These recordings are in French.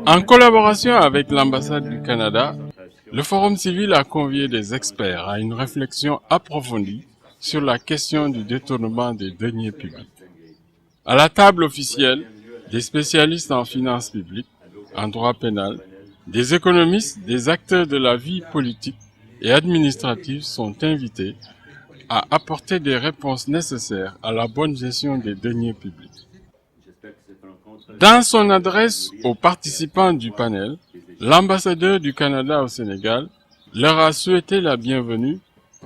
En collaboration avec l'ambassade du Canada, le Forum civil a convié des experts à une réflexion approfondie sur la question du détournement des deniers publics. À la table officielle, des spécialistes en finances publiques, en droit pénal, des économistes, des acteurs de la vie politique et administrative sont invités à apporter des réponses nécessaires à la bonne gestion des deniers publics. Dans son adresse aux participants du panel, l'ambassadeur du Canada au Sénégal leur a souhaité la bienvenue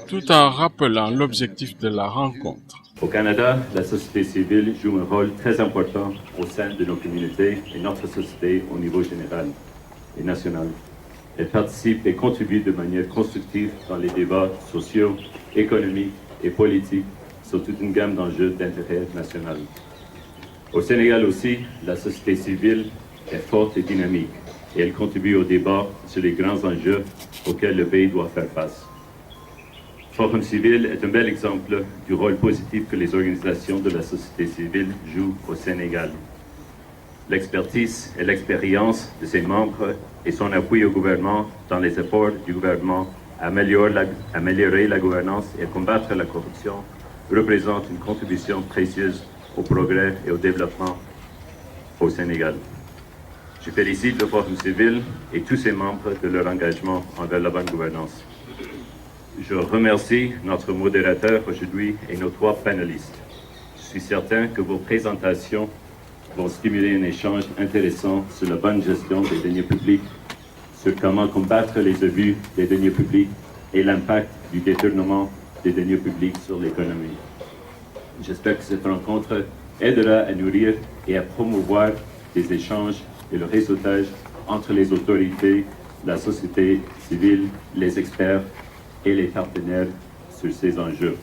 tout en rappelant l'objectif de la rencontre. Au Canada, la société civile joue un rôle très important au sein de nos communautés et notre société au niveau général et national. Elle participe et contribue de manière constructive dans les débats sociaux, économiques et politiques sur toute une gamme d'enjeux d'intérêt national. Au Sénégal aussi, la société civile est forte et dynamique et elle contribue au débat sur les grands enjeux auxquels le pays doit faire face. Forum civil est un bel exemple du rôle positif que les organisations de la société civile jouent au Sénégal. L'expertise et l'expérience de ses membres et son appui au gouvernement dans les efforts du gouvernement à améliorer la gouvernance et à combattre la corruption représentent une contribution précieuse au progrès et au développement au Sénégal. Je félicite le Forum civil et tous ses membres de leur engagement envers la bonne gouvernance. Je remercie notre modérateur aujourd'hui et nos 3 panélistes. Je suis certain que vos présentations vont stimuler un échange intéressant sur la bonne gestion des deniers publics, sur comment combattre les abus des deniers publics et l'impact du détournement des deniers publics sur l'économie. J'espère que cette rencontre aidera à nourrir et à promouvoir des échanges et le réseautage entre les autorités, la société civile, les experts et les partenaires sur ces enjeux.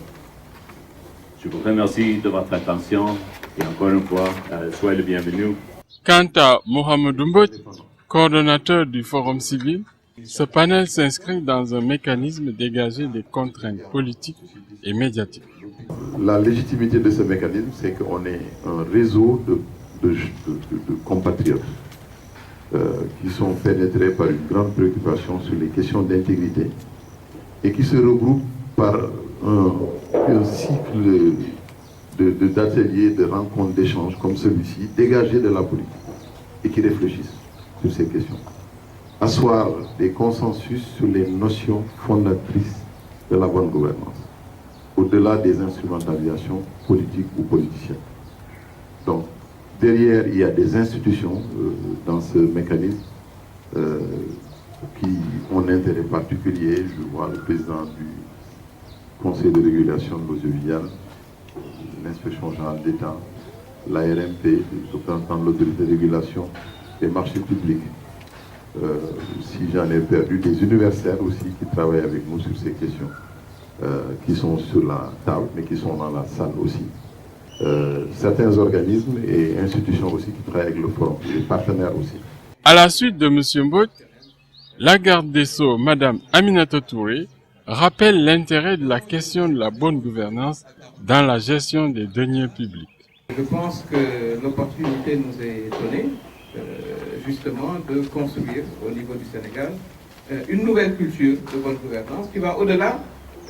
Je vous remercie de votre attention et encore une fois, soyez le bienvenu. Quant à Mohamed Mbot, coordonnateur du Forum civil, ce panel s'inscrit dans un mécanisme dégagé des contraintes politiques et médiatiques. La légitimité de ce mécanisme, c'est qu'on est un réseau de compatriotes qui sont pénétrés par une grande préoccupation sur les questions d'intégrité et qui se regroupent par un cycle d'ateliers, de rencontres, d'échanges comme celui-ci, dégagés de la politique et qui réfléchissent sur ces questions. Asseoir des consensus sur les notions fondatrices de la bonne gouvernance, au-delà des instrumentalisations politiques ou politiciennes. Donc, derrière, il y a des institutions dans ce mécanisme qui ont un intérêt particulier. Je vois le président du Conseil de régulation de l'eau pluviale, l'inspection générale d'État, l'ARMP, le représentant de l'autorité de régulation des marchés publics. Si j'en ai perdu, des universitaires aussi qui travaillent avec nous sur ces questions, qui sont sur la table, mais qui sont dans la salle aussi. Certains organismes et institutions aussi qui travaillent avec le forum, les partenaires aussi. À la suite de M. Mbot, la garde des Sceaux, Mme Aminata Touré, rappelle l'intérêt de la question de la bonne gouvernance dans la gestion des deniers publics. Je pense que l'opportunité nous est donnée, justement, de construire au niveau du Sénégal une nouvelle culture de bonne gouvernance qui va au-delà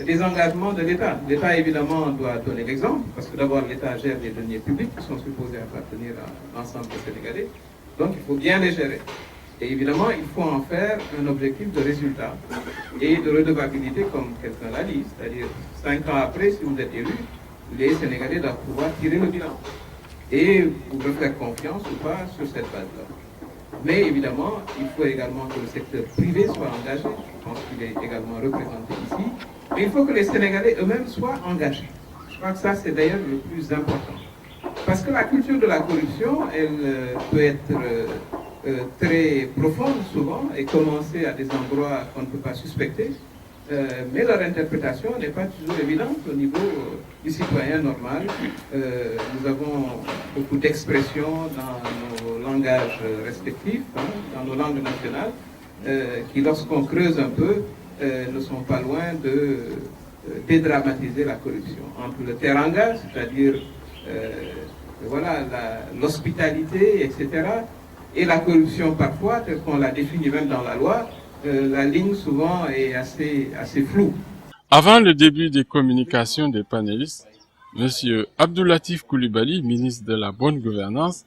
des engagements de l'État. L'État, évidemment, doit donner l'exemple, parce que d'abord, l'État gère les deniers publics qui sont supposés appartenir à l'ensemble des Sénégalais. Donc, il faut bien les gérer. Et évidemment, il faut en faire un objectif de résultat et de redevabilité, comme quelqu'un l'a dit. C'est-à-dire, 5 ans après, si vous êtes élu, les Sénégalais doivent pouvoir tirer le bilan. Et vous pouvez faire confiance ou pas sur cette base-là. Mais évidemment, il faut également que le secteur privé soit engagé. Je pense qu'il est également représenté ici. Mais il faut que les Sénégalais eux-mêmes soient engagés. Je crois que ça, c'est d'ailleurs le plus important. Parce que la culture de la corruption, elle peut être très profonde souvent et commencer à des endroits qu'on ne peut pas suspecter. Mais leur interprétation n'est pas toujours évidente au niveau du citoyen normal. Nous avons beaucoup d'expressions dans nos langages respectifs, dans nos langues nationales, qui, lorsqu'on creuse un peu, ne sont pas loin de dédramatiser la corruption. Entre le teranga, c'est-à-dire voilà, l'hospitalité, etc., et la corruption parfois, telle qu'on l'a définie même dans la loi, la ligne souvent est assez floue. Avant le début des communications des panélistes, M. Abdoulatif Coulibaly, ministre de la Bonne Gouvernance,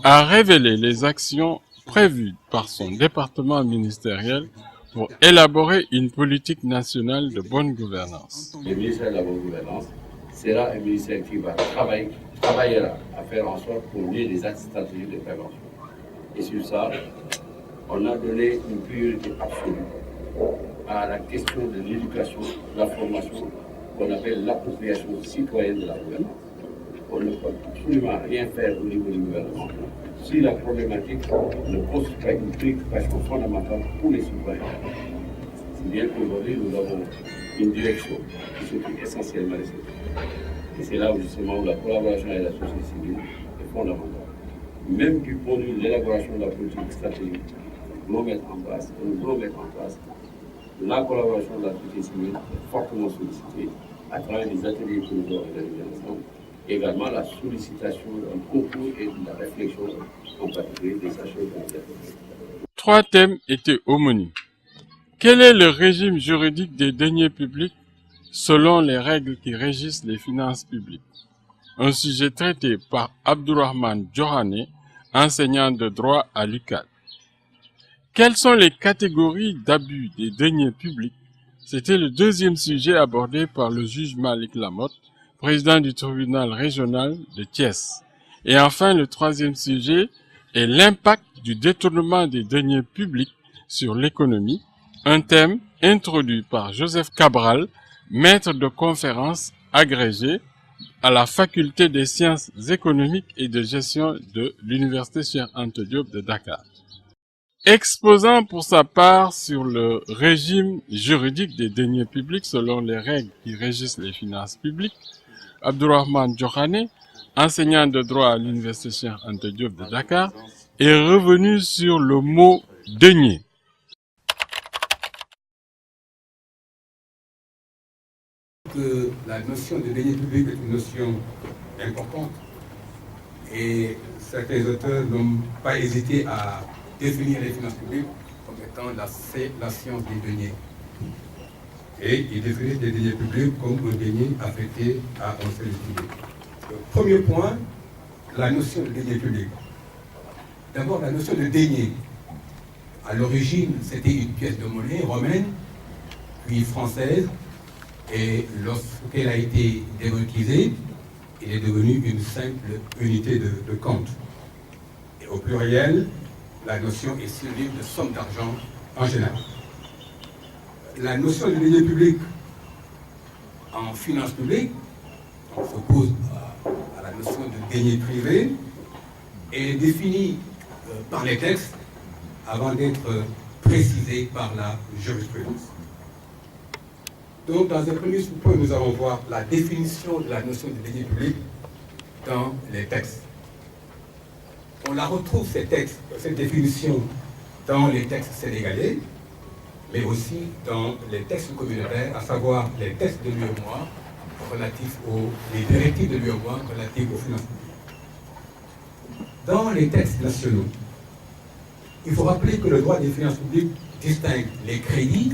a révélé les actions prévues par son département ministériel pour élaborer une politique nationale de bonne gouvernance. Le ministère de la Bonne Gouvernance sera un ministère qui travaillera à faire en sorte qu'on ait des actes stratégiques de prévention. Et sur ça, on a donné une priorité absolue à la question de l'éducation, de la formation, qu'on appelle l'appropriation citoyenne de la gouvernance. On ne peut absolument rien faire au niveau du gouvernement si la problématique ne constitue pas une préoccupation fondamentale pour les citoyens. Si bien qu'aujourd'hui, nous avons une direction qui s'occupe essentiellement de cette. Et c'est là où justement la collaboration avec la société civile est fondamentale. Même du point de vue de l'élaboration de la politique stratégique, nous voulons mettre en place, la collaboration de la société civile est fortement sollicitée à travers les ateliers que nous avons organisés ensemble. Également la sollicitation du concours et de la réflexion, en particulier des sachets de. 3 thèmes étaient au menu. Quel est le régime juridique des deniers publics selon les règles qui régissent les finances publiques? Un sujet traité par Abdourahmane Djohane, enseignant de droit à l'UCAD. Quelles sont les catégories d'abus des deniers publics? C'était le deuxième sujet abordé par le juge Malik Lamotte, président du tribunal régional de Thiès. Et enfin, le troisième sujet est l'impact du détournement des deniers publics sur l'économie, un thème introduit par Joseph Cabral, maître de conférences agrégé à la faculté des sciences économiques et de gestion de l'université Cheikh Anta Diop de Dakar. Exposant pour sa part sur le régime juridique des deniers publics selon les règles qui régissent les finances publiques, Abdourahmane Djohane, enseignant de droit à l'université Cheikh Anta Diop de Dakar, est revenu sur le mot denier. Que la notion de deniers publics est une notion importante et certains auteurs n'ont pas hésité à définir les finances publiques comme étant la science des deniers. Et ils définissent les deniers publics comme un denier affecté à un service public. Premier point, la notion de deniers publics. D'abord, la notion de denier. À l'origine, c'était une pièce de monnaie romaine, puis française, et lorsqu'elle a été démonétisée, il est devenu une simple unité de compte. Et au pluriel, la notion est synonyme de somme d'argent en général. La notion de deniers publics en finances publiques s'oppose à la notion de deniers privés et est définie par les textes avant d'être précisée par la jurisprudence. Donc, dans un premier point, nous allons voir la définition de la notion de deniers publics dans les textes. On la retrouve, cette définition, dans les textes sénégalais, mais aussi dans les textes communautaires, à savoir les textes de l'UEMOA relatifs les directives de l'UEMOA relatives aux finances publiques. Dans les textes nationaux, il faut rappeler que le droit des finances publiques distingue les crédits,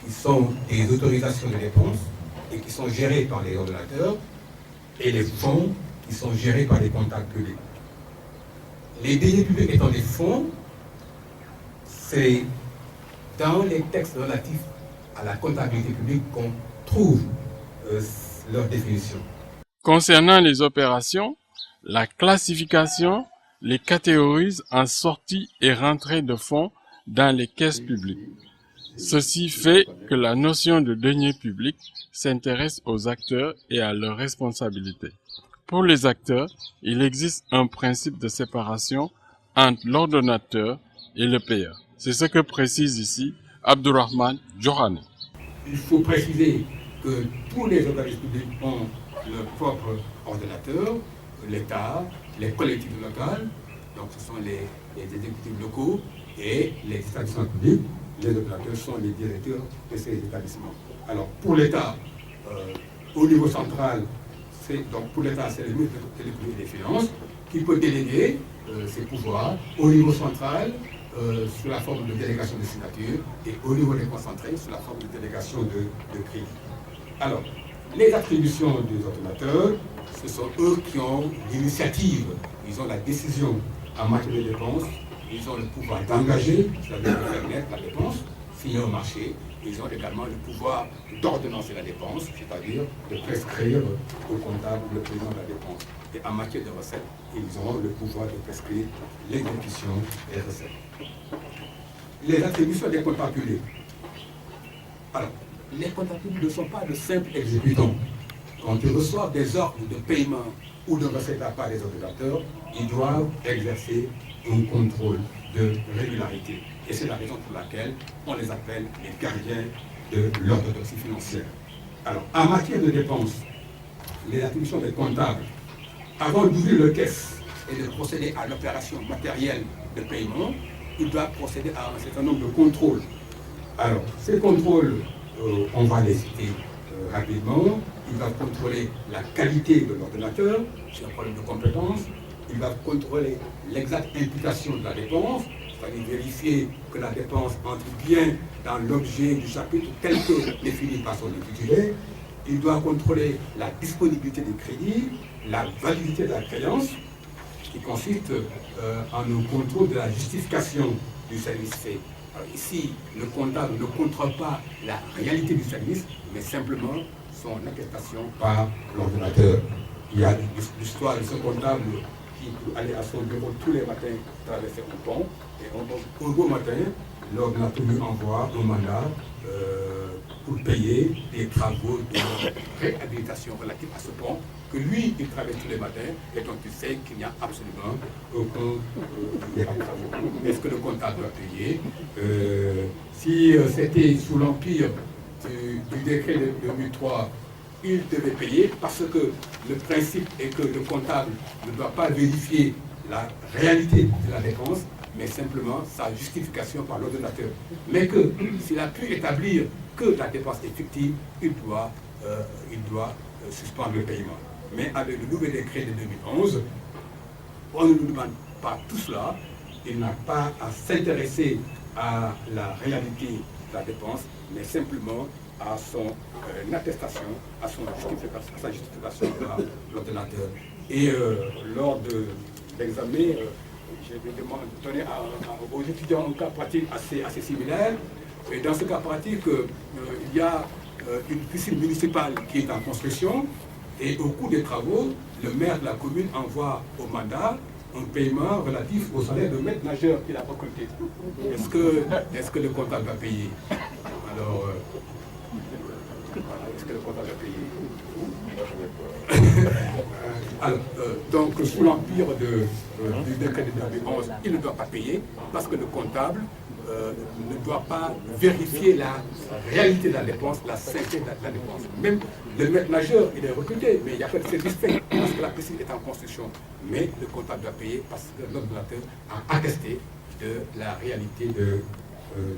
qui sont des autorisations de dépenses et qui sont gérées par les ordonnateurs, et les fonds qui sont gérés par les comptables publics. Les deniers publics étant des fonds, c'est dans les textes relatifs à la comptabilité publique qu'on trouve leur définition. Concernant les opérations, la classification les catégorise en sortie et rentrée de fonds dans les caisses publiques. Ceci fait que la notion de deniers publics s'intéresse aux acteurs et à leurs responsabilités. Pour les acteurs, il existe un principe de séparation entre l'ordonnateur et le payeur. C'est ce que précise ici Abdourahmane Djohane. Il faut préciser que tous les organismes publics ont leur propre ordonnateur, l'État, les collectivités locales, donc ce sont les exécutifs locaux et les établissements publics, les opérateurs sont les directeurs de ces établissements. Alors, pour l'État, au niveau central, donc pour l'État, c'est le ministre de l'économie et des finances qui peut déléguer ses pouvoirs au niveau central sous la forme de délégation de signature et au niveau déconcentré sous la forme de délégation de crédit. Alors, les attributions des ordonnateurs, ce sont eux qui ont l'initiative, ils ont la décision en matière de dépenses, ils ont le pouvoir d'engager, c'est-à-dire de faire naître la dépense, signer au marché. Ils ont également le pouvoir d'ordonnancer la dépense, c'est-à-dire de prescrire au comptable le paiement de la dépense. Et en matière de recettes, ils auront le pouvoir de prescrire l'exécution des recettes. Les attributions des comptables publics. Alors, les comptables publics ne sont pas de simples exécutants. Quand ils reçoivent des ordres de paiement ou de recettes de la part des ordonnateurs, ils doivent exercer un contrôle de régularité. Et c'est la raison pour laquelle on les appelle les gardiens de l'orthodoxie financière. Alors, en matière de dépenses, les attributions des comptables, avant d'ouvrir le caisse et de procéder à l'opération matérielle de paiement, ils doivent procéder à un certain nombre de contrôles. Alors, ces contrôles, on va les citer rapidement. Ils doivent contrôler la qualité de l'ordonnateur, c'est un problème de compétence. Ils doivent contrôler l'exacte imputation de la dépense, c'est-à-dire vérifier que la dépense entre bien dans l'objet du chapitre tel que défini par son intitulé. Il doit contrôler la disponibilité des crédits, la validité de la créance, qui consiste en un contrôle de la justification du service fait. Alors ici, le comptable ne contrôle pas la réalité du service, mais simplement son attestation par l'ordonnateur. Il y a l'histoire de ce comptable qui allait à son bureau tous les matins traverser un pont, et un beau matin, l'ordonnateur lui envoie un mandat pour payer des travaux de réhabilitation relatifs à ce pont, que lui, il traverse tous les matins, et donc tu sais qu'il n'y a absolument aucun travaux. Est-ce que le comptable doit payer? Si c'était sous l'empire du décret de 2003, il devait payer parce que le principe est que le comptable ne doit pas vérifier la réalité de la dépense, mais simplement sa justification par l'ordonnateur. Mais que s'il a pu établir que la dépense est fictive, il doit suspendre le paiement. Mais avec le nouvel décret de 2011, on ne nous demande pas tout cela. Il n'a pas à s'intéresser à la réalité de la dépense, mais simplement à son attestation, à sa justification par l'ordonnateur. Et lors de l'examen, je vais donner aux étudiants un cas pratique assez similaire. Et dans ce cas pratique, il y a une piscine municipale qui est en construction. Et au cours des travaux, le maire de la commune envoie au mandat un paiement relatif au salaire de maître nageur qu'il a recruté. Est-ce que le comptable va payer? Alors, est-ce que le comptable va payer? Alors, donc, sous l'empire du décret de 2011, il ne doit pas payer parce que le comptable ne doit pas vérifier la réalité de la dépense, la sincérité de la dépense. Même le maître nageur, il est recruté, mais il n'y a pas de service fait parce que la piscine est en construction. Mais le comptable doit payer parce que l'ordonnateur a attesté de la réalité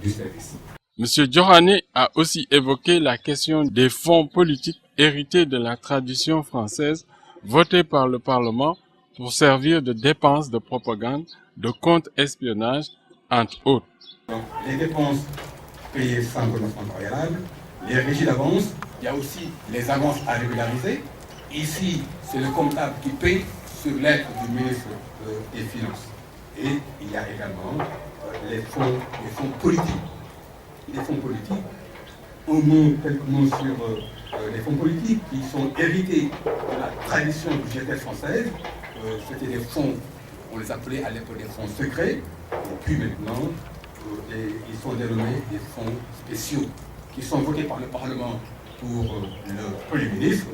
du service. M. Diorané a aussi évoqué la question des fonds politiques hérités de la tradition française votés par le Parlement pour servir de dépenses de propagande, de compte espionnage, entre autres. Donc, les dépenses payées sans renoncement préalable, les régies d'avance, il y a aussi les avances à régulariser. Ici, c'est le comptable qui paye sur lettre du ministre des Finances. Et il y a également les fonds politiques. Les fonds politiques, quelques mots sur les fonds politiques qui sont hérités de la tradition budgétaire française. C'était des fonds, on les appelait à l'époque des fonds secrets, et puis maintenant, ils sont dénommés des fonds spéciaux, qui sont votés par le Parlement pour le Premier ministre,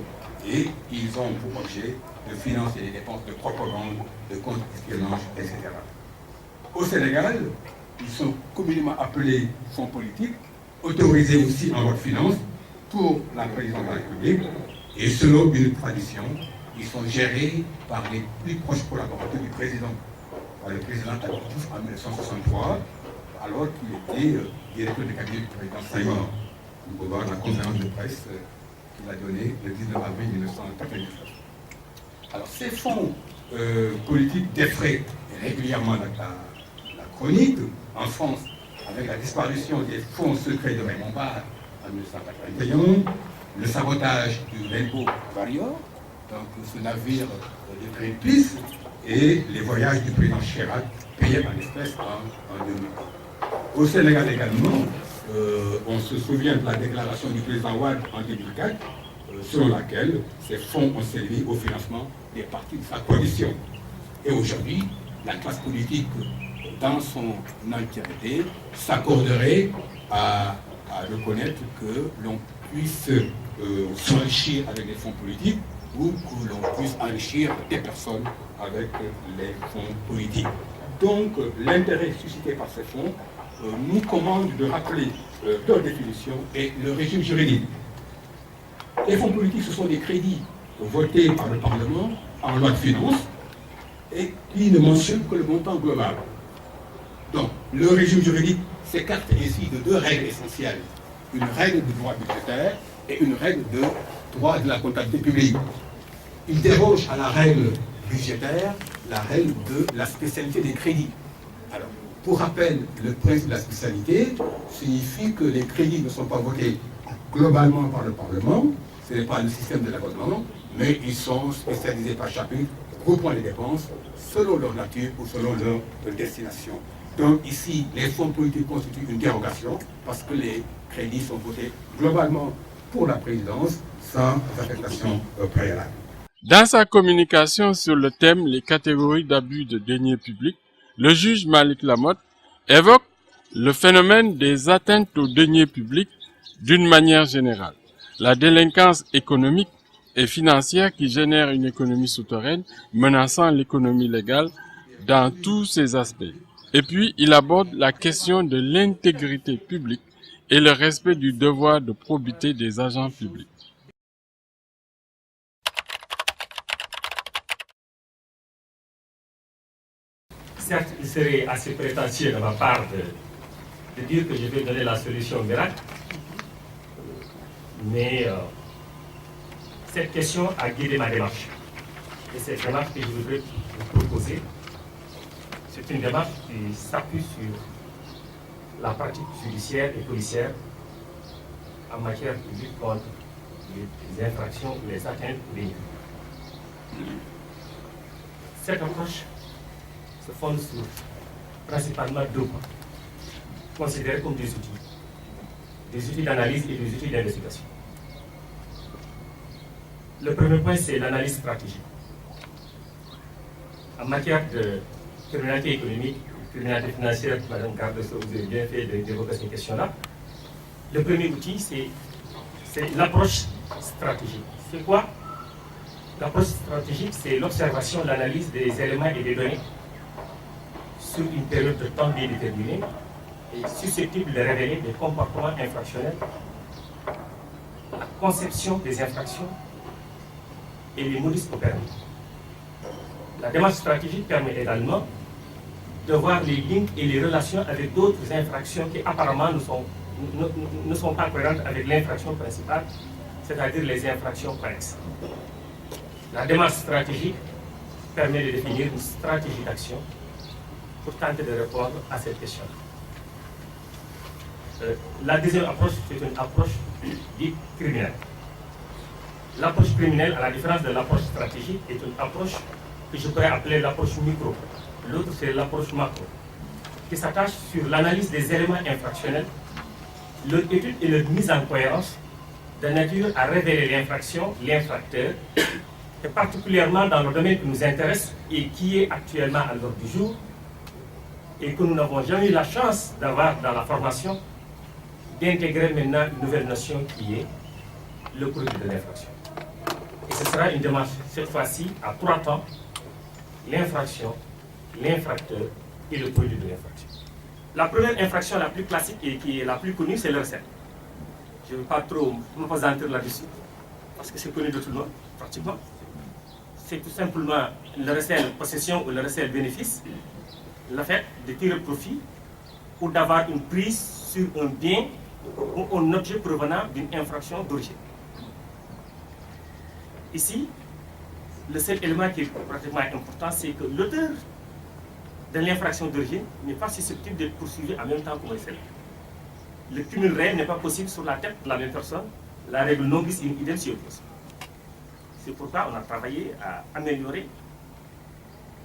et ils ont pour objet de financer les dépenses de propagande, de contre-espionnage, etc. Au Sénégal, ils sont communément appelés fonds politiques, autorisés aussi en loi de finances pour la présidence de la République, et selon une tradition, ils sont gérés par les plus proches collaborateurs du président. Le président Abdou Diouf en 1963 alors qu'il était directeur de cabinet du président Senghor. On peut voir la conférence de presse qu'il a donnée le 19 avril 1999. Alors ces fonds politiques défraient régulièrement la chronique en France avec la disparition des fonds secrets de Raymond Barre en 1981, le sabotage du Rainbow Warrior, donc ce navire de Greenpeace, et les voyages du président Chirac payés en espèces en 2000. Au Sénégal également, on se souvient de la déclaration du président Wade en 2004, selon laquelle ces fonds ont servi au financement des partis de sa coalition. Et aujourd'hui, la classe politique, dans son entièreté, s'accorderait à reconnaître que l'on puisse s'enrichir avec les fonds politiques ou que l'on puisse enrichir des personnes avec les fonds politiques. Donc, l'intérêt suscité par ces fonds nous commande de rappeler leur définition et le régime juridique. Les fonds politiques, ce sont des crédits votés par le Parlement en loi de finances et qui ne mentionnent que le montant global. Donc, le régime juridique s'écarte ainsi de deux règles essentielles. Une règle de droit budgétaire et une règle de droit de la comptabilité publique. Il déroge à la règle budgétaire, la règle de la spécialité des crédits. Alors, pour rappel, le principe de la spécialité signifie que les crédits ne sont pas votés globalement par le Parlement, ce n'est pas le système de l'abonnement, mais ils sont spécialisés par chapitre, groupant les dépenses selon leur nature ou selon leur destination. Donc ici, les fonds politiques constituent une dérogation parce que les crédits sont votés globalement pour la présidence sans affectation préalable. Dans sa communication sur le thème « Les catégories d'abus de deniers publics », le juge Malick Lamotte évoque le phénomène des atteintes aux deniers publics d'une manière générale, la délinquance économique et financière qui génère une économie souterraine menaçant l'économie légale dans tous ses aspects. Et puis, il aborde la question de l'intégrité publique et le respect du devoir de probité des agents publics. Certes, il serait assez prétentieux de ma part de dire que je vais donner la solution miracle, mais cette question a guidé ma démarche. Et cette démarche que je voudrais vous proposer, c'est une démarche qui s'appuie sur la pratique judiciaire et policière en matière de lutte contre les infractions ou les atteintes aux deniers. Cette approche se fonde sur principalement deux points, considérés comme des outils d'analyse et des outils d'investigation. Le premier point, c'est l'analyse stratégique. En matière de criminalité économique, criminalité financière, Madame Garde-Sceaux, vous avez bien fait d'évoquer ces questions-là. Le premier outil, c'est l'approche stratégique. C'est quoi? L'approche stratégique, c'est l'observation, l'analyse des éléments et des données sur une période de temps bien déterminée et susceptible de révéler des comportements infractionnels, la conception des infractions et les modus operandi. La démarche stratégique permet également de voir les liens et les relations avec d'autres infractions qui apparemment ne sont pas cohérentes avec l'infraction principale, c'est-à-dire les infractions connexes. La démarche stratégique permet de définir une stratégie d'action pour tenter de répondre à cette question. La deuxième approche, c'est une approche dite criminelle. L'approche criminelle, à la différence de l'approche stratégique, est une approche que je pourrais appeler l'approche micro. L'autre, c'est l'approche macro, qui s'attache sur l'analyse des éléments infractionnels, leur étude et leur mise en cohérence, de nature à révéler l'infraction, l'infracteur, et particulièrement dans le domaine qui nous intéresse et qui est actuellement à l'ordre du jour, et que nous n'avons jamais eu la chance d'avoir dans la formation, d'intégrer maintenant une nouvelle notion qui est le produit de l'infraction. Et ce sera une démarche, cette fois-ci, à 3 temps, l'infraction, l'infracteur et le produit de l'infraction. La première infraction la plus classique et qui est la plus connue, c'est le recel. Je ne veux pas trop me pesantir là-dessus, parce que c'est connu de tout le monde, pratiquement. C'est tout simplement le recel possession ou le recel bénéfice, le fait de tirer profit ou d'avoir une prise sur un bien ou un objet provenant d'une infraction d'origine. Ici, le seul élément qui est pratiquement important, c'est que l'auteur de l'infraction d'origine n'est pas susceptible d'être poursuivi en même temps que le celle. Le cumul réel n'est pas possible sur la tête de la même personne. La règle non bis in idem si oppose. C'est pourquoi on a travaillé à améliorer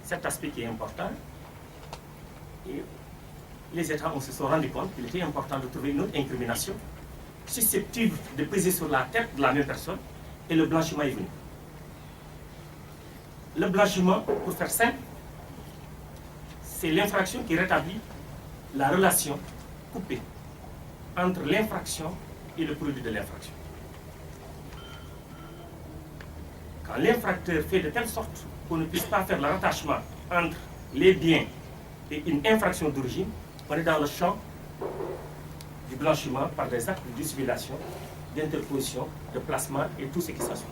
cet aspect qui est important. Et les États se sont rendus compte qu'il était important de trouver une autre incrimination susceptible de peser sur la tête de la même personne, et le blanchiment est venu. Le blanchiment, pour faire simple, c'est l'infraction qui rétablit la relation coupée entre l'infraction et le produit de l'infraction. Quand l'infracteur fait de telle sorte qu'on ne puisse pas faire le rattachement entre les biens et une infraction d'origine, on est dans le champ du blanchiment par des actes de dissimulation, d'interposition, de placement et tout ce qui s'assume.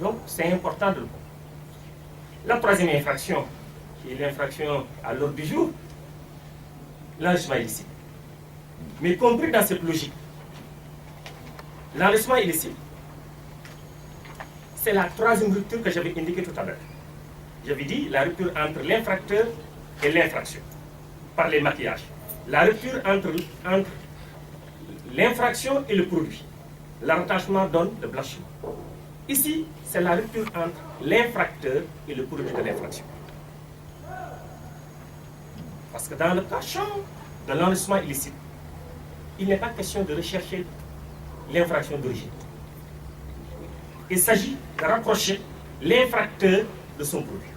Donc, c'est important de le voir. La troisième infraction, qui est l'infraction à l'ordre du jour, l'enrichissement illicite. Mais compris dans cette logique, l'enrichissement illicite, c'est la troisième rupture que j'avais indiquée tout à l'heure. J'avais dit la rupture entre l'infracteur et l'infraction, par les maquillages. La rupture entre l'infraction et le produit. L'attachement donne le blanchiment. Ici, c'est la rupture entre l'infracteur et le produit de l'infraction. Parce que dans le champ de l'enrichissement illicite, il n'est pas question de rechercher l'infraction d'origine. Il s'agit de rapprocher l'infracteur de son produit.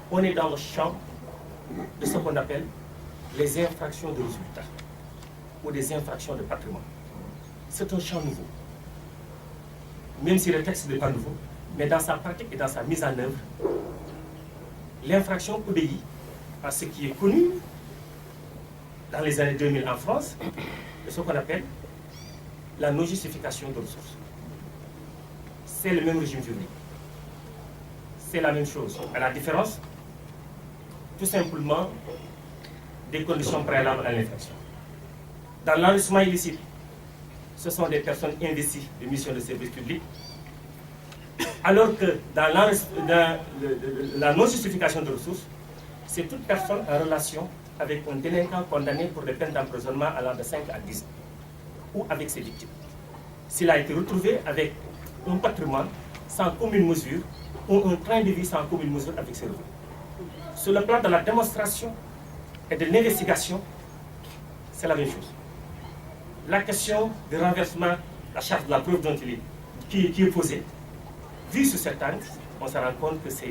On est dans le champ de ce qu'on appelle les infractions de résultat ou des infractions de patrimoine. C'est un champ nouveau. Même si le texte n'est pas nouveau, mais dans sa pratique et dans sa mise en œuvre, l'infraction obéit à ce qui est connu dans les années 2000 en France, de ce qu'on appelle la non-justification de ressources. C'est le même régime juridique. C'est la même chose. À la différence, tout simplement, des conditions préalables à l'infraction. Dans l'enrichissement illicite, ce sont des personnes investies de missions de service public, alors que dans la non-justification de ressources, c'est toute personne en relation avec un délinquant condamné pour des peines d'emprisonnement allant de 5 à 10 ans, ou avec ses victimes. S'il a été retrouvé avec un patrimoine sans commune mesure, ou un train de vie sans commune mesure avec ses revenus. Sur le plan de la démonstration et de l'investigation, c'est la même chose. La question du renversement, la charge de la preuve dont qui est posée, vu sur cet angle, on se rend compte que ça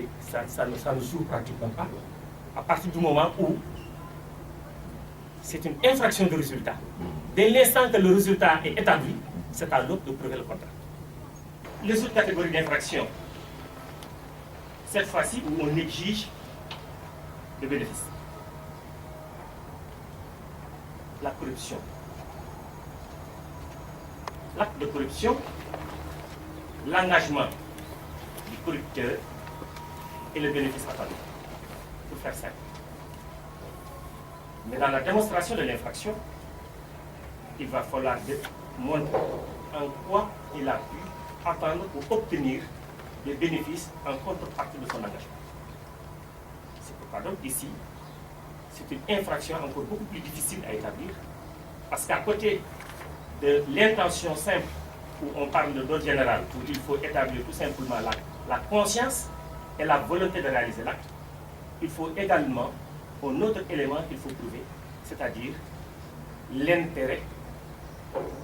ne joue pratiquement pas, à partir du moment où c'est une infraction de résultat. Dès l'instant que le résultat est établi, c'est à l'autre de prouver le contraire. Les autres catégories d'infractions, cette fois-ci où on exige le bénéfice. La corruption. L'acte de corruption, l'engagement du corrupteur et le bénéfice attendu. Pour faire simple. Mais dans la démonstration de l'infraction, il va falloir montrer en quoi il a pu attendre ou obtenir des bénéfices en contrepartie de son engagement. C'est pourquoi donc ici, c'est une infraction encore beaucoup plus difficile à établir, parce qu'à côté de l'intention simple, où on parle de l'ordre général, où il faut établir tout simplement la conscience et la volonté de réaliser l'acte, il faut également un autre élément qu'il faut prouver, c'est-à-dire l'intérêt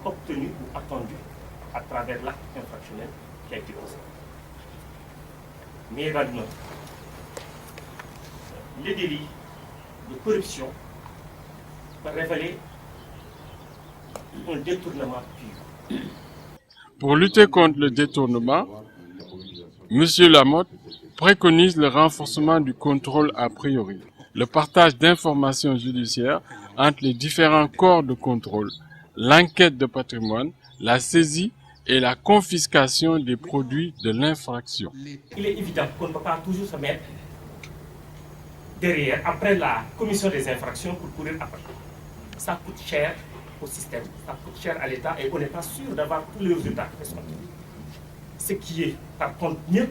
obtenu ou attendu à travers l'acte infractionnel qui a été posé. Mais également, le délit de corruption peut révéler un détournement pur. Pour lutter contre le détournement, M. Lamotte préconise le renforcement du contrôle a priori, le partage d'informations judiciaires entre les différents corps de contrôle, l'enquête de patrimoine, la saisie et la confiscation des produits de l'infraction. Il est évident qu'on ne peut pas toujours se mettre derrière, après la commission des infractions, pour courir après. Ça coûte cher au système, ça coûte cher à l'État et on n'est pas sûr d'avoir tous les résultats escomptés. Ce qui est par contre mieux,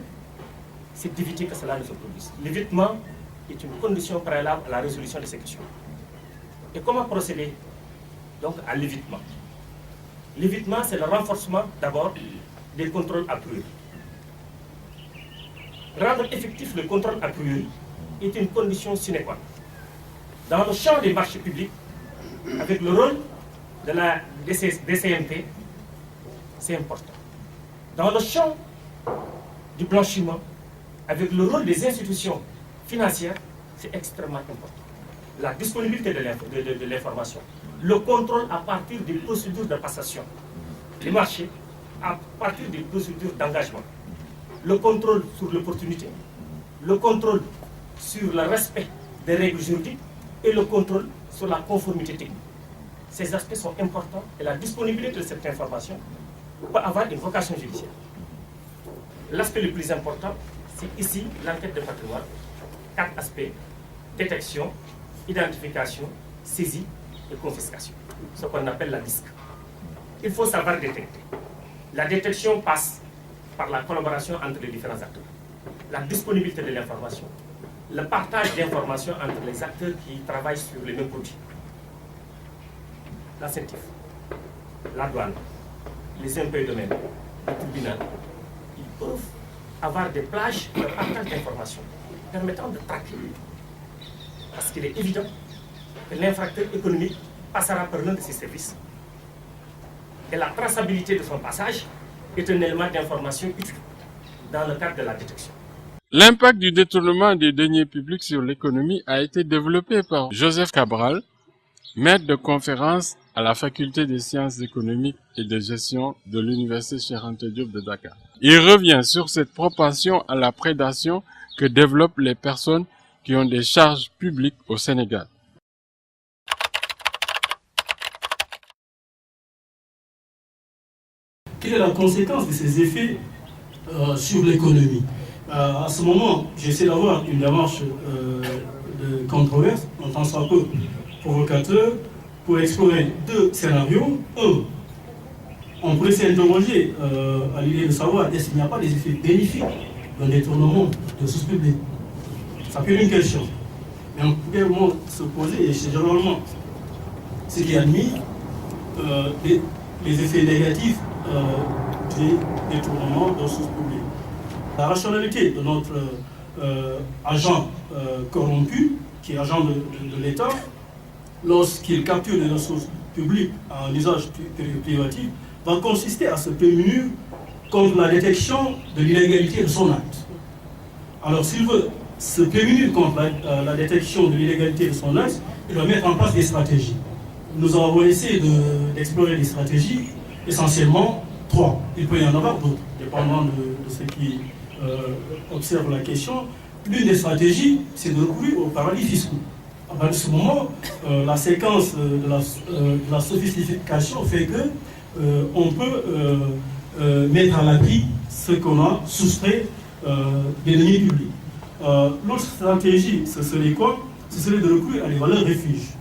c'est d'éviter que cela ne se produise. L'évitement est une condition préalable à la résolution de ces questions. Et comment procéder donc à l'évitement? L'évitement, c'est le renforcement d'abord des contrôles a priori. Rendre effectif le contrôle a priori est une condition sine qua non. Dans le champ des marchés publics, avec le rôle de la DCMP, c'est important. Dans le champ du blanchiment, avec le rôle des institutions financières, c'est extrêmement important. La disponibilité de l'information, le contrôle à partir des procédures de passation des marchés, à partir des procédures d'engagement, le contrôle sur l'opportunité, le contrôle sur le respect des règles juridiques et le contrôle sur la conformité technique. Ces aspects sont importants et la disponibilité de cette information peut avoir une vocation judiciaire. L'aspect le plus important, c'est ici l'enquête de patrimoine. 4 aspects: détection, identification, saisie et confiscation. Ce qu'on appelle la DISC. Il faut savoir détecter. La détection passe par la collaboration entre les différents acteurs. La disponibilité de l'information, le partage d'informations entre les acteurs qui travaillent sur les mêmes produits. La CENTIF, la douane, les impôts et domaines, le tribunal, ils peuvent avoir des plages de partage d'informations permettant de traquer. Parce qu'il est évident que l'infracteur économique passera par l'un de ces services. Et la traçabilité de son passage est un élément d'information utile dans le cadre de la détection. L'impact du détournement des deniers publics sur l'économie a été développé par Joseph Cabral, maître de conférence à la faculté des sciences économiques et de gestion de l'université Cheikh Anta Diop de Dakar. Il revient sur cette propension à la prédation que développent les personnes qui ont des charges publiques au Sénégal. Quelle est la conséquence de ces effets sur l'économie? À ce moment, j'essaie d'avoir une démarche de controverse, en tant soit peu provocateur, pour explorer 2 scénarios. Un, on pourrait s'interroger à l'idée de savoir est-ce qu'il n'y a pas des effets bénéfiques d'un détournement de sources publiques. Ça peut être une question. Mais on peut également se poser, et c'est généralement ce qui est admis, les effets négatifs du détournement de sources publiques. La rationalité de notre agent corrompu, qui est agent de l'État, lorsqu'il capture des ressources publiques à un usage privatif, va consister à se prémunir contre la détection de l'illégalité de son acte. Alors s'il veut se prémunir contre la détection de l'illégalité de son acte, il doit mettre en place des stratégies. Nous avons essayé d'explorer des stratégies, essentiellement 3. Il peut y en avoir d'autres, dépendant de ceux qui observent la question. L'une des stratégies, c'est de recourir aux paradis fiscaux. À partir de ce moment, la séquence de la sophistication fait que on peut mettre à l'abri ce qu'on a soustrait des deniers publics. L'autre stratégie, ce serait quoi? Ce serait de recourir à des valeurs refuges,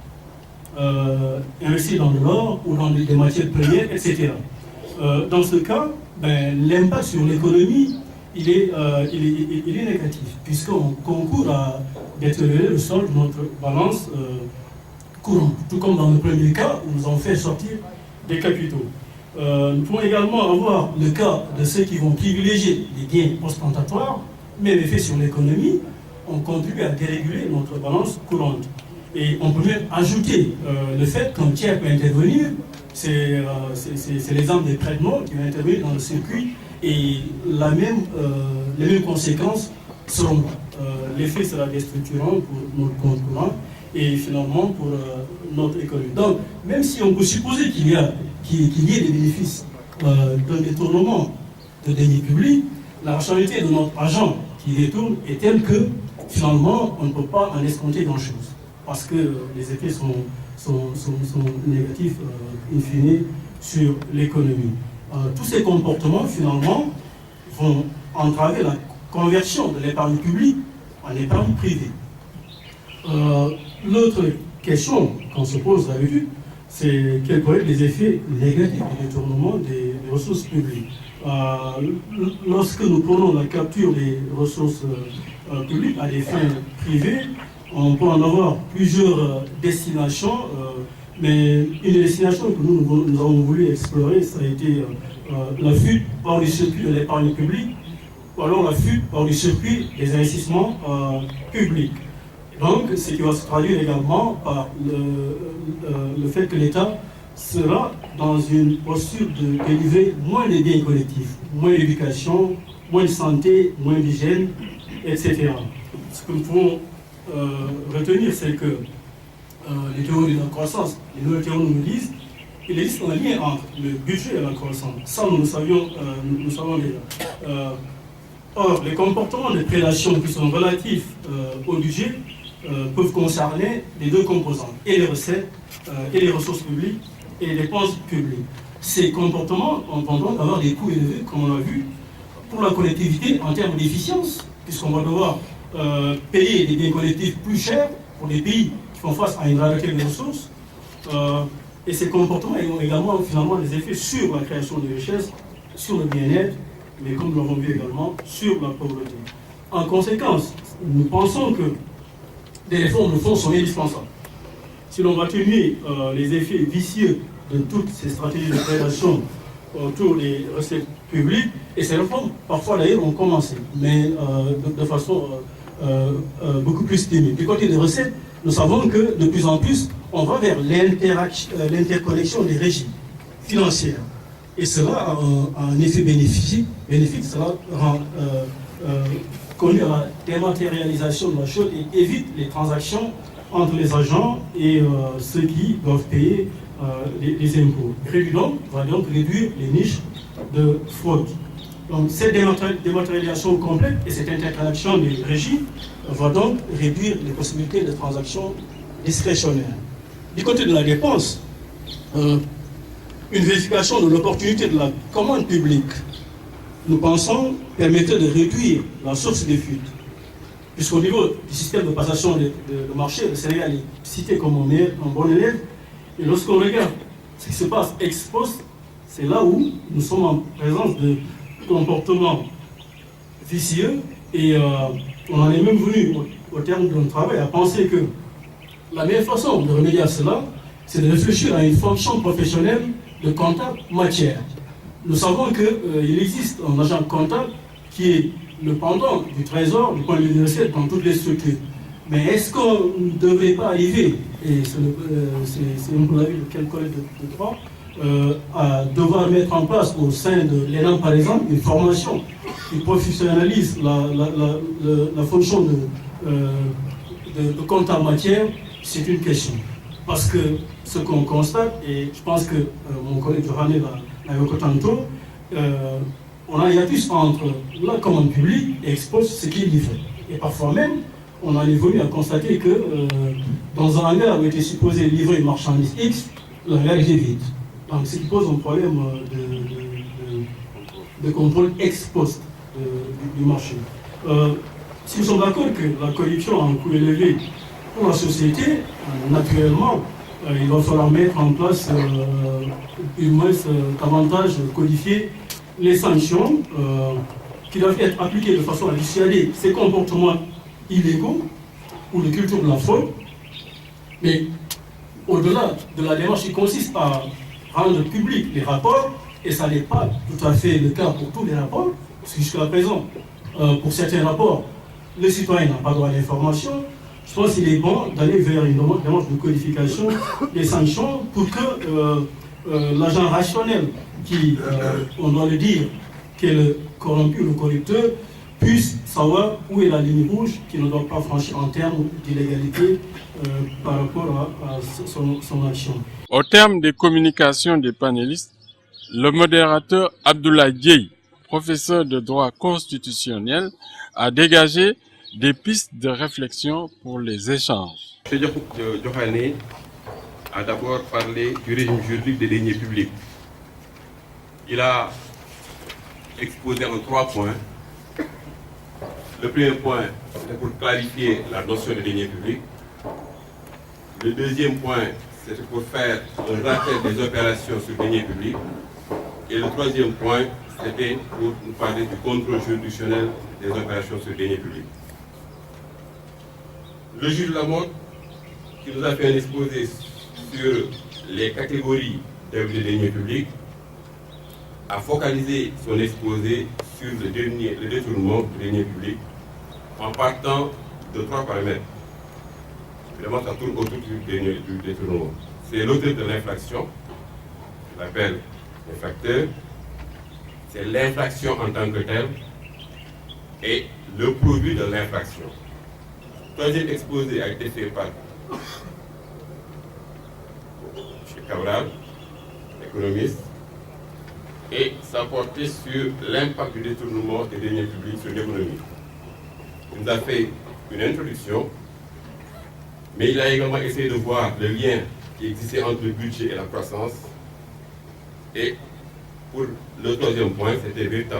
investir dans de l'or ou dans des matières premières, etc. Dans ce cas, l'impact sur l'économie, il est négatif, puisqu'on concourt à détériorer le solde de notre balance courante, tout comme dans le premier cas où nous avons fait sortir des capitaux. Nous pouvons également avoir le cas de ceux qui vont privilégier les gains ostentatoires, mais l'effet sur l'économie, on contribue à déréguler notre balance courante. Et on peut même ajouter le fait qu'un tiers peut intervenir, c'est l'exemple des traitements qui vont intervenir dans le circuit, et les mêmes conséquences seront l'effet sera déstructurant pour notre compte courant et finalement pour notre économie. Donc, même si on peut supposer qu'il y ait des bénéfices d'un détournement de deniers publics, la rationalité de notre agent qui détourne est telle que finalement on ne peut pas en escompter grand-chose, parce que les effets sont négatifs in fine sur l'économie. Tous ces comportements finalement vont entraver la conversion de l'épargne publique en épargne privée. L'autre question qu'on se pose d'habitude, c'est quels pourraient être les effets négatifs du détournement des ressources publiques. Lorsque nous prenons la capture des ressources publiques à des fins privées, on peut en avoir plusieurs destinations, mais une destination que nous avons voulu explorer, ça a été la fuite hors du circuit de l'épargne publique, ou alors la fuite hors du circuit des investissements publics. Donc, ce qui va se traduire également par le fait que l'État sera dans une posture de délivrer moins de biens collectifs, moins d'éducation, moins de santé, moins d'hygiène, etc. Ce que nous pouvons retenir, c'est que les théories de la croissance, les nouvelles théories nous disent qu'il existe un lien entre le budget et la croissance. Ça, nous savons déjà. Or, les comportements de prédation qui sont relatifs au budget peuvent concerner les deux composantes, et les recettes, et les ressources publiques, et les dépenses publiques. Ces comportements ont tendance à avoir des coûts élevés, comme on l'a vu, pour la collectivité en termes d'efficience, puisqu'on va devoir payer des biens collectifs plus chers pour des pays qui font face à une rareté de ressources. Et ces comportements ont également finalement des effets sur la création de richesses, sur le bien-être, mais comme nous l'avons vu également, sur la pauvreté. En conséquence, nous pensons que des réformes de fond sont indispensables. Si l'on va tenir les effets vicieux de toutes ces stratégies de prédation autour des recettes publiques, et ces réformes, parfois d'ailleurs, ont commencé, mais de façon beaucoup plus timide. Du côté des recettes, nous savons que de plus en plus, on va vers l'interconnexion des régimes financières. Et cela a un effet bénéfique, cela rend conduit à la dématérialisation de la chose et évite les transactions entre les agents et ceux qui doivent payer les impôts. Va donc réduire les niches de fraude. Donc cette dématérialisation complète et cette interconnexion des régimes va donc réduire les possibilités de transactions discrétionnaires. Du côté de la dépense, une vérification de l'opportunité de la commande publique, nous pensons, permettrait de réduire la source des fuites. Puisqu'au niveau du système de passation de marché, le Sénégal est cité comme un bon élève. Et lorsqu'on regarde ce qui se passe ex post, c'est là où nous sommes en présence de comportements vicieux. Et on en est même venu, au terme de notre travail, à penser que la meilleure façon de remédier à cela, c'est de réfléchir à une fonction professionnelle de comptable matière. Nous savons qu'il existe un agent comptable qui est le pendant du trésor, du point de vue des recettes dans toutes les structures. Mais est-ce qu'on ne devrait pas arriver, et c'est un peu l'avis de quelques collègues de droit, à devoir mettre en place au sein de l'ENAM par exemple une formation qui professionnalise la fonction de comptable matière? C'est une question. Parce que ce qu'on constate, et je pense que mon collègue Johanné l'a évoqué tantôt, on a un hiatus entre la commande publique et expose ce qui est livré. Et parfois même, on en est venu à constater que dans un hangar où était supposé livrer une marchandise X, le hangar était vide. Donc ce qui pose un problème de contrôle ex post du marché. Si nous sommes d'accord que la corruption a un coût élevé pour la société, naturellement, il va falloir mettre en place davantage codifier les sanctions qui doivent être appliquées de façon à dissuader ces comportements illégaux ou de culture de la fraude. Mais au-delà de la démarche qui consiste à rendre publics les rapports, et ça n'est pas tout à fait le cas pour tous les rapports, parce que jusqu'à présent, pour certains rapports, le citoyen n'a pas droit à l'information. Je pense qu'il est bon d'aller vers une démarche de codification des sanctions pour que l'agent rationnel qui, on doit le dire, qui est le corrompu ou le corrupteur, puisse savoir où est la ligne rouge qu'il ne doit pas franchir en termes d'illégalité par rapport à son action. Au terme des communications des panélistes, le modérateur Abdoulaye Dieye, professeur de droit constitutionnel, a dégagé des pistes de réflexion pour les échanges. M. Johanné a d'abord parlé du régime juridique des deniers publics. Il a exposé en 3 points. Le premier point, c'est pour clarifier la notion de deniers publics. Le deuxième point, c'était pour faire un rappel des opérations sur deniers publics. Et le troisième point, c'était pour nous parler du contrôle juridictionnel des opérations sur deniers publics. Le juge Lamotte, qui nous a fait un exposé sur les catégories d'œuvres de deniers publics, a focalisé son exposé sur le détournement du denier public en partant de 3 paramètres. Évidemment, ça tourne autour du détournement. C'est l'auteur de l'infraction, je l'appelle l'infracteur, c'est l'infraction en tant que telle et le produit de l'infraction. Le troisième exposé a été fait par M. Cabral, économiste, et ça portait sur l'impact du détournement des deniers publics sur l'économie. Il nous a fait une introduction, mais il a également essayé de voir le lien qui existait entre le budget et la croissance. Et pour le troisième point, c'était véritablement